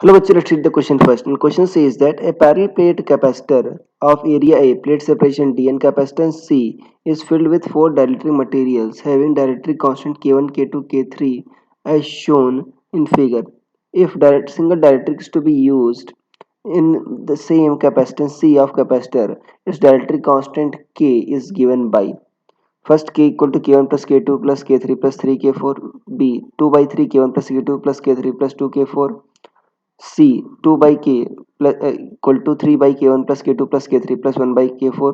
Hello, bachcho, let's read the question first. And question says that a parallel plate capacitor of area A, plate separation D, and capacitance C is filled with four dielectric materials having dielectric constant K1, K2, K3 as shown in figure. If single dielectric is to be used in the same capacitance C of capacitor, its dielectric constant K is given by first K equal to K1 plus K2 plus K3 plus 3K4, B 2 by 3 K1 plus K2 plus K3 plus 2K4, C 2 by K plus equal to 3 by K1 plus K2 plus K3 plus 1 by K4,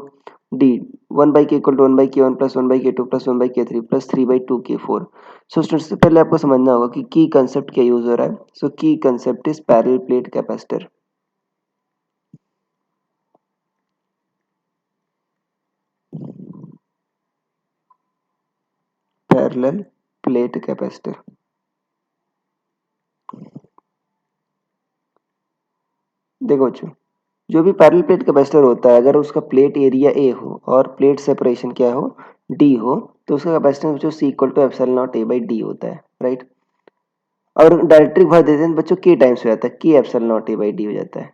D 1 by K equal to 1 by K1 plus 1 by K2 plus 1 by K3 plus 3 by 2K4. So students से पहले आपको समझना होगा कि की concept क्या use हो रहा है. सो की concept is parallel plate capacitor. Parallel plate capacitor. देखो बच्चों, जो भी पैरेलल प्लेट कैपेसिटर होता है अगर उसका प्लेट एरिया ए हो और प्लेट सेपरेशन क्या हो डी हो तो उसका कैपेसिटेंस जो C equal to epsilon not A by D होता है, राइट. और डायरेक्ट्रिक भर देते हैं तो बच्चों के टाइम्स हो जाता है, के epsilon not A by D हो जाता है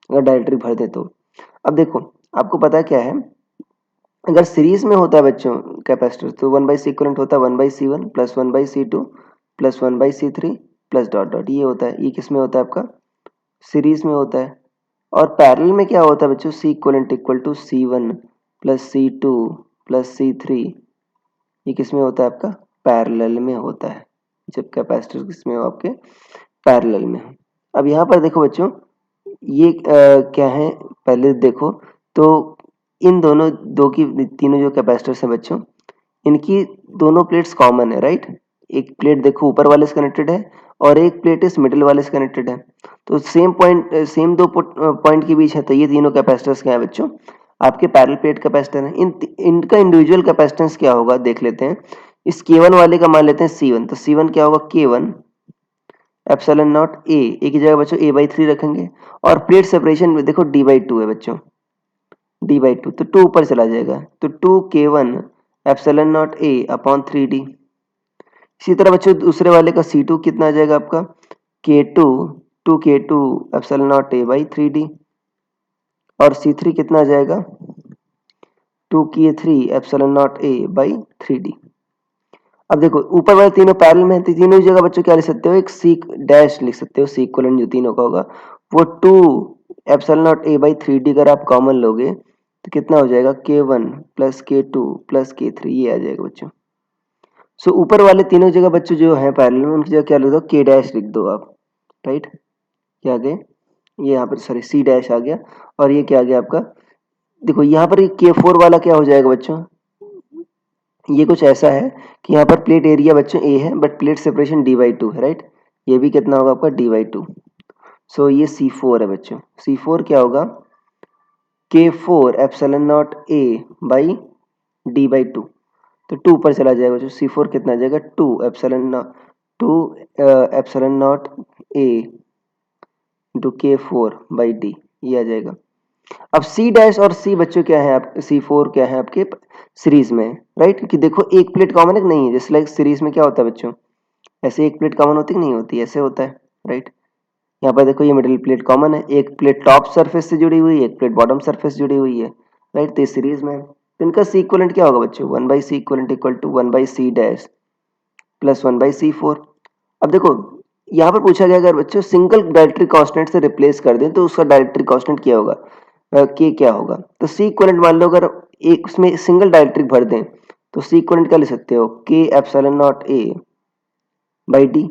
अगर डायरेक्ट्रिक भर दे तो. अब देखो आपको पता क्या है, अगर सीरीज में होता है बच्चों कैपेसिटर तो वन बाई सी इक्वलेंट होता है one by C one plus one by C two plus one by C three plus dot dot ये होता है. ये किस में होता है आपका सीरीज में होता है. और पैरेलल में क्या होता है बच्चों, C equivalent equal to C one plus C two plus C three. ये किस में होता है आपका पैरेलल में होता है जब कैपेसिटर किसमें हो आपके पैरेलल में. अब यहाँ पर देखो बच्चों ये क्या है पहले देखो तो इन दोनों दो की तीनों जो कैपेसिटर्स हैं बच्चों इनकी दोनों प्लेट्स कॉमन है, राइट. एक प्लेट देखो ऊपर वाले से कनेक्टेड है और एक प्लेट इस मिडिल वाले से कनेक्टेड है. तो सेम पॉइंट सेम दो पॉइंट के बीच है तो ये तीनों कैपेसिटर्स क्या है बच्चों आपके पैरेलल प्लेट कैपेसिटर है. इनका इंडिविजुअल कैपेसिटेंस क्या होगा देख लेते हैं. इस K1 वाले का मान लेते हैं C1 तो C1 क्या होगा K1 एप्सिलॉन नॉट ए की जगह बच्चों ए बाई थ्री रखेंगे. और प्लेट सेपरेशन में देखो डी बाई टू है बच्चों, डी बाई टू तो टू ऊपर चला जाएगा तो टू के one epsilon not a upon three D. इसी तरह बच्चों दूसरे वाले का सी टू कितना आ जाएगा आपका K two K two epsilon not A by three D. और सी थ्री कितना आ जाएगा two K three epsilon not A by three D. अब देखो ऊपर वाले तीनों पैरेलल में है तो तीनों जगह बच्चों क्या लिख सकते हो एक सी डैश लिख सकते हो. सी इक्वलेंट जो तीनों का होगा वो two epsilon not A by three D अगर आप कॉमन लोगे तो कितना हो जाएगा K one plus K two plus K three ये आ जाएगा बच्चों. सो ऊपर वाले तीनों जगह बच्चों जो है पैरेलल में उनकी जगह क्या लिख दो के डैश लिख दो आप, राइट. क्या आ गया ये यहाँ पर सॉरी सी डैश आ गया. और ये क्या आ गया आपका देखो यहाँ पर के फोर वाला क्या हो जाएगा बच्चों, ये कुछ ऐसा है कि यहाँ पर प्लेट एरिया बच्चों ए है but plate separation D by to है, राइट. ये भी कितना होगा आपका डी बाई टू. सो ये सी फोर है बच्चों. सी फोर क्या होगा K four epsilon not A by D by two. तो टू ऊपर चला जाएगा बच्चों. सी फोर कितना आ जाएगा two epsilon not A into K four by D ये आ जाएगा. अब सी डैश और सी बच्चों क्या है आप सी फोर क्या है आपके सीरीज में, राइट. क्योंकि देखो एक प्लेट कॉमन है कि नहीं है, जैसे लाइक सीरीज में क्या होता है बच्चों ऐसे एक प्लेट कॉमन होती कि नहीं होती ऐसे होता है, राइट. यहाँ पर देखो ये मिडिल प्लेट कॉमन है, एक प्लेट टॉप सरफेस से जुड़ी हुई है एक प्लेट बॉटम सरफेस जुड़ी हुई है, राइट. तो इस सीरीज में तो इनका सी इक्वलेंट क्या होगा बच्चों one by C equivalent equal to one by C dash plus one by C four. अब देखो यहाँ पर पूछा गया अगर बच्चों सिंगल डायरेक्ट्री कांस्टेंट से रिप्लेस कर दें तो उसका डायरेक्ट्री कांस्टेंट क्या होगा के क्या होगा. तो सी इक्वलेंट मान लो अगर एक उसमें सिंगल डायरेक्ट्रिक भर दें तो सी इक्वलेंट क्या ले सकते हो के epsilon not A by D.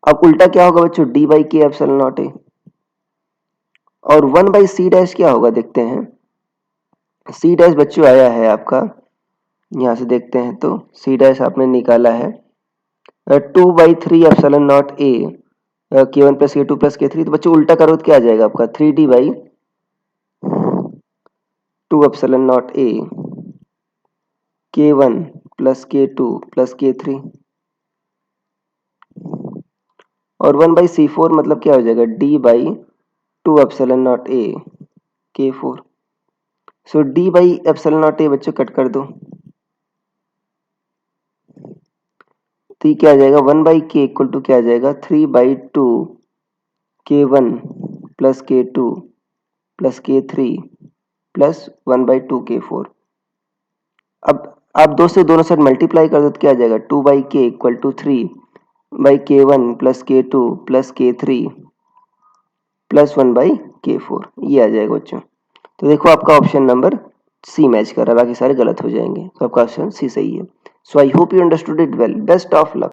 अब उल्टा क्या होगा बच्चों डी बाई के एप्सिलॉन नॉट ए. और वन बाई सी डैश क्या होगा देखते हैं. सी डैश बच्चों आया है आपका यहाँ से देखते हैं तो सी डैश आपने निकाला है two by three epsilon not A K one plus K two plus K three. तो बच्चों उल्टा करो तो क्या आ जाएगा आपका three D by two epsilon not A K one plus K two plus K three. और वन बाई सी फोर मतलब क्या हो जाएगा D by two epsilon not A K four. So D by epsilon not A बच्चों cut कर दो तो ये क्या आ जाएगा वन बाई के इक्वल टू क्या आ जाएगा three by two K1 plus K2 plus K3 plus 1/2 K4। अब आप दो से दोनों साइड मल्टीप्लाई कर दो तो क्या आ जाएगा, 2/k equal to 3/K1 plus K2 plus K3 plus 1/K4, ये आ जाएगा बच्चों। तो देखो आपका ऑप्शन नंबर सी मैच कर रहा है, बाकी सारे गलत हो जाएंगे, तो आपका ऑप्शन सी सही है। So I hope you understood it well. Best of luck.